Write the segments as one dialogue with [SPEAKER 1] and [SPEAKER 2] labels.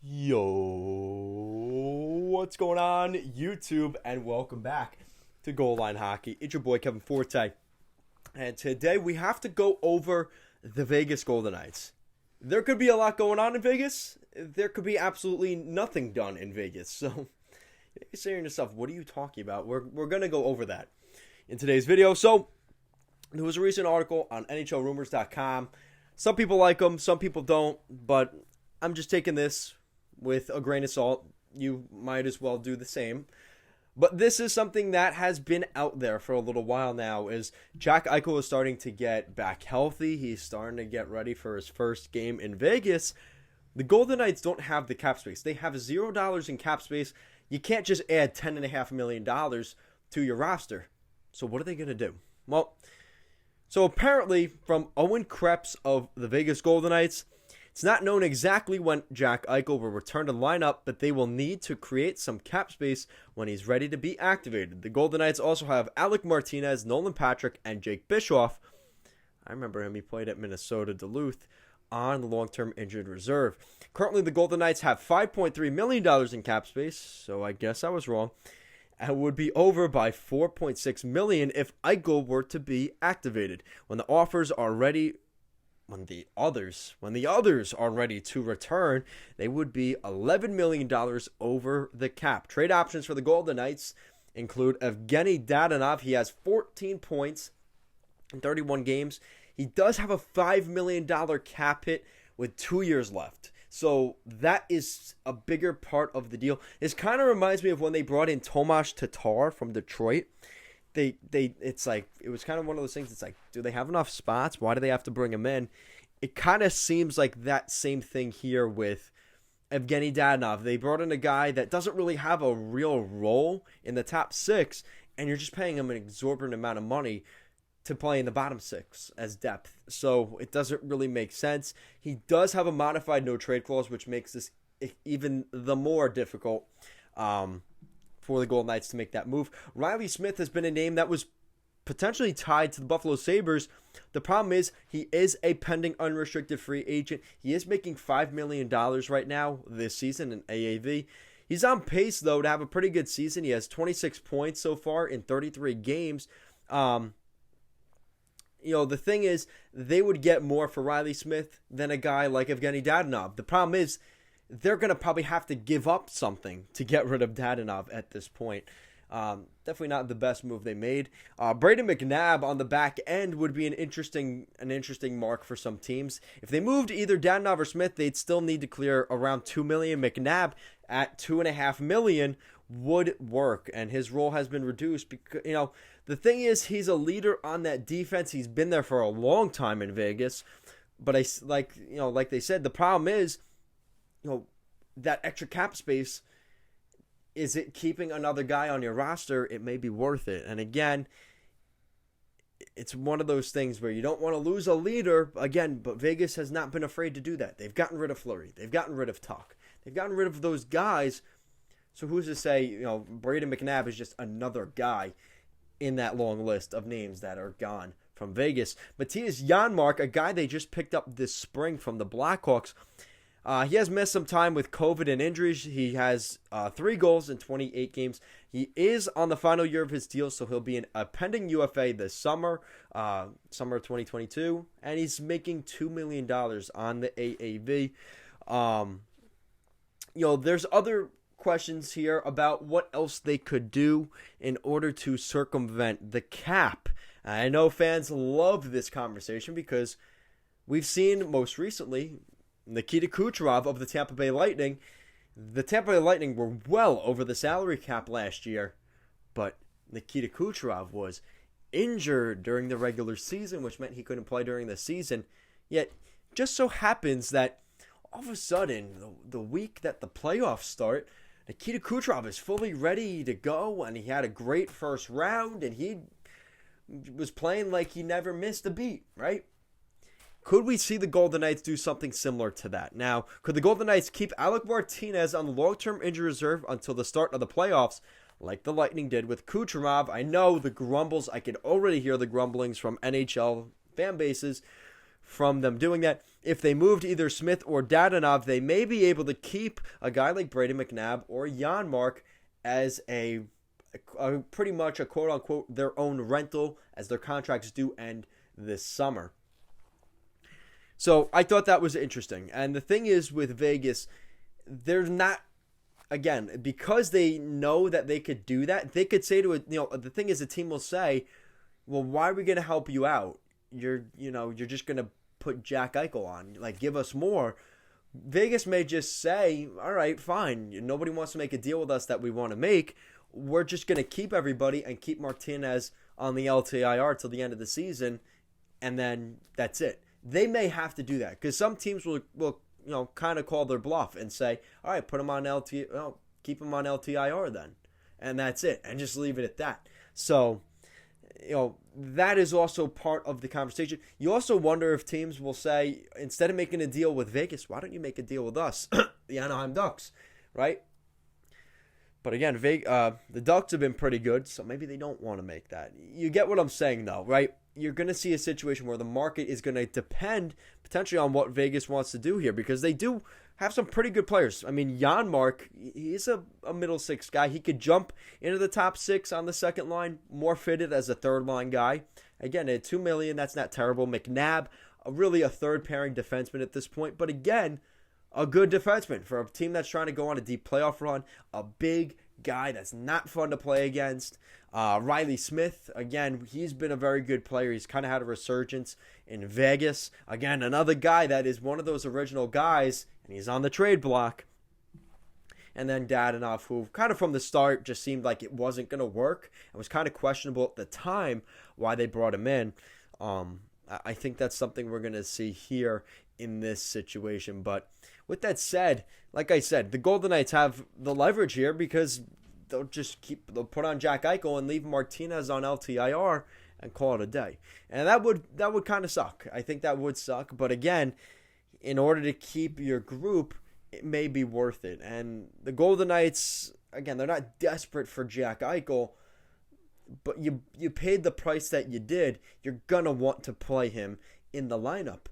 [SPEAKER 1] Yo, what's going on, YouTube, and welcome back to Goal Line Hockey. It's your boy Kevin Forte, and today we have to go over the Vegas Golden Knights. There could be a lot going on in Vegas. There could be absolutely nothing done in Vegas. So you're saying to yourself, what are you talking about? We're going to go over that in today's video. So there was a recent article on NHLRumors.com. Some people like them, some people don't, but I'm just taking this with a grain of salt. You might as well do the same. But this is something that has been out there for a little while now, is Jack Eichel is starting to get back healthy. He's starting to get ready for his first game in Vegas. The Golden Knights don't have the cap space. They have $0 in cap space. You can't just add $10.5 million to your roster. So what are they going to do? Well, so apparently from Owen Krebs of the Vegas Golden Knights, it's not known exactly when Jack Eichel will return to the lineup, but they will need to create some cap space when he's ready to be activated. The Golden Knights also have Alec Martinez, Nolan Patrick, and Jake Bischoff. I remember him. He played at Minnesota Duluth on the long-term injured reserve. Currently, the Golden Knights have $5.3 million in cap space, so I guess I was wrong, and would be over by $4.6 million if Eichel were to be activated. When the offers are ready, When the others are ready to return, they would be $11 million over the cap. Trade options for the Golden Knights include Evgeny Dadonov. He has 14 points in 31 games. He does have a $5 million cap hit with 2 years left. So that is a bigger part of the deal. This kind of reminds me of when they brought in Tomas Tatar from Detroit. It's like, it was kind of one of those things. It's like, do they have enough spots? Why do they have to bring him in? It kind of seems like that same thing here with Evgeny Dadonov. They brought in a guy that doesn't really have a real role in the top six, and you're just paying him an exorbitant amount of money to play in the bottom six as depth. So it doesn't really make sense. He does have a modified no trade clause, which makes this even the more difficult for the Golden Knights to make that move. Riley Smith has been a name that was potentially tied to the Buffalo Sabres. The problem is he is a pending unrestricted free agent. He is making $5 million right now this season in AAV. He's on pace, though, to have a pretty good season. He has 26 points so far in 33 games. The thing is, they would get more for Riley Smith than a guy like Evgeny Dadonov. The problem is, they're going to probably have to give up something to get rid of Dadonov at this point. Definitely not the best move they made. Braden McNabb on the back end would be an interesting mark for some teams. If they moved either Dadonov or Smith, they'd still need to clear around $2 million. McNabb at $2.5 million would work, and his role has been reduced because, the thing is, he's a leader on that defense. He's been there for a long time in Vegas, but like they said, the problem is, that extra cap space. Is it keeping another guy on your roster? It may be worth it. And again, it's one of those things where you don't want to lose a leader. Again, but Vegas has not been afraid to do that. They've gotten rid of Fleury. They've gotten rid of Tuck. They've gotten rid of those guys. So who's to say, Braden McNabb is just another guy in that long list of names that are gone from Vegas. Matthias Janmark, a guy they just picked up this spring from the Blackhawks. He has missed some time with COVID and injuries. He has 3 goals in 28 games. He is on the final year of his deal, so he'll be a pending UFA this summer, summer of 2022, and he's making $2 million on the AAV. There's other questions here about what else they could do in order to circumvent the cap. I know fans love this conversation because we've seen most recently Nikita Kucherov of the Tampa Bay Lightning. The Tampa Bay Lightning were well over the salary cap last year, but Nikita Kucherov was injured during the regular season, which meant he couldn't play during the season. Yet, just so happens that all of a sudden, the week that the playoffs start, Nikita Kucherov is fully ready to go, and he had a great first round, and he was playing like he never missed a beat, right? Could we see the Golden Knights do something similar to that? Now, could the Golden Knights keep Alec Martinez on the long-term injury reserve until the start of the playoffs, like the Lightning did with Kucherov? I know the grumbles. I can already hear the grumblings from NHL fan bases from them doing that. If they moved either Smith or Dadonov, they may be able to keep a guy like Brady McNabb or Janmark as a pretty much a quote-unquote their own rental, as their contracts do end this summer. So I thought that was interesting. And the thing is with Vegas, they're not, again, because they know that they could do that, they could say to it, the thing is the team will say, well, why are we going to help you out? You're just going to put Jack Eichel on, like, give us more. Vegas may just say, all right, fine. Nobody wants to make a deal with us that we want to make. We're just going to keep everybody and keep Martinez on the LTIR till the end of the season, and then that's it. They may have to do that because some teams will kind of call their bluff and say, all right, put him on keep him on LTIR then, and that's it, and just leave it at that. So, that is also part of the conversation. You also wonder if teams will say, instead of making a deal with Vegas, why don't you make a deal with us, the Anaheim Ducks, right? But again, the Ducks have been pretty good, so maybe they don't want to make that. You get what I'm saying, though, right? You're going to see a situation where the market is going to depend potentially on what Vegas wants to do here, because they do have some pretty good players. I mean, Janmark, he's a middle six guy. He could jump into the top six on the second line, more fitted as a third line guy. Again, at $2 million, that's not terrible. McNabb, really a third pairing defenseman at this point, but again, a good defenseman for a team that's trying to go on a deep playoff run. A big guy that's not fun to play against. Riley Smith, again, he's been a very good player. He's kind of had a resurgence in Vegas. Again, another guy that is one of those original guys, and he's on the trade block. And then Dadonov, who kind of from the start just seemed like it wasn't going to work. It was kind of questionable at the time why they brought him in. I think that's something we're going to see here in this situation. But with that said, like I said, the Golden Knights have the leverage here because they'll put on Jack Eichel and leave Martinez on LTIR and call it a day. And that would kind of suck. I think that would suck. But again, in order to keep your group, it may be worth it. And the Golden Knights, again, they're not desperate for Jack Eichel, but you paid the price that you did. You're going to want to play him in the lineup.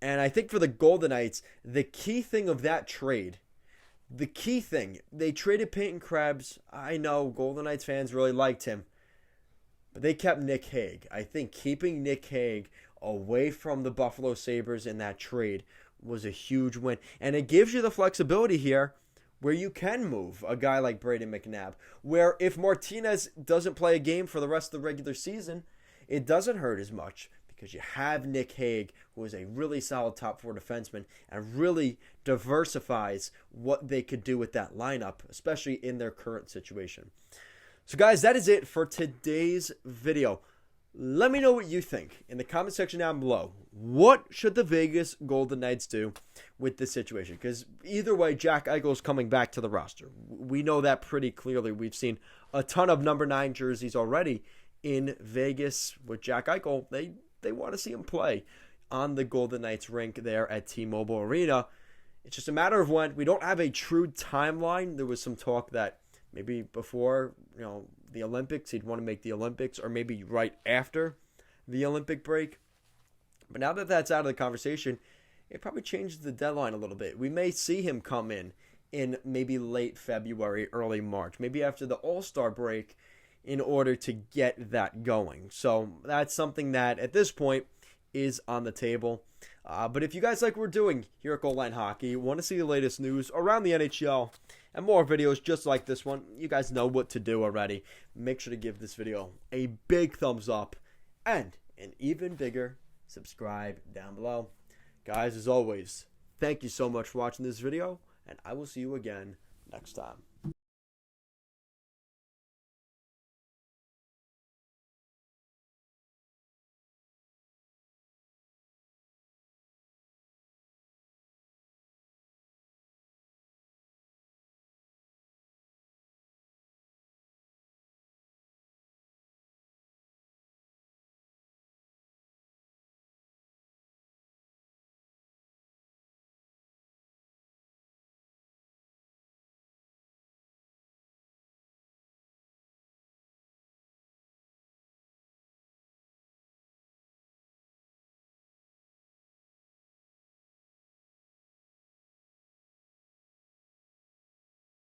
[SPEAKER 1] And I think for the Golden Knights, the key thing of that trade, they traded Peyton Krebs. I know Golden Knights fans really liked him, but they kept Nick Hague. I think keeping Nick Hague away from the Buffalo Sabres in that trade was a huge win. And it gives you the flexibility here where you can move a guy like Brady McNabb, where if Martinez doesn't play a game for the rest of the regular season, it doesn't hurt as much because you have Nick Hague, who is a really solid top four defenseman and really diversifies what they could do with that lineup, especially in their current situation. So guys, that is it for today's video. Let me know what you think in the comment section down below. What should the Vegas Golden Knights do with this situation? Because either way, Jack Eichel is coming back to the roster. We know that pretty clearly. We've seen a ton of number 9 jerseys already in Vegas with Jack Eichel. They want to see him play on the Golden Knights rink there at T-Mobile Arena. It's just a matter of when. We don't have a true timeline. There was some talk that maybe before, the Olympics, he'd want to make the Olympics, or maybe right after the Olympic break. But now that that's out of the conversation, it probably changes the deadline a little bit. We may see him come in maybe late February, early March, maybe after the All-Star break, in order to get that going. So that's something that at this point is on the table. But if you guys like what we're doing here at Goal Line Hockey, want to see the latest news around the NHL and more videos just like this one, you guys know what to do already. Make sure to give this video a big thumbs up and an even bigger subscribe down below. Guys, as always, thank you so much for watching this video, and I will see you again next time.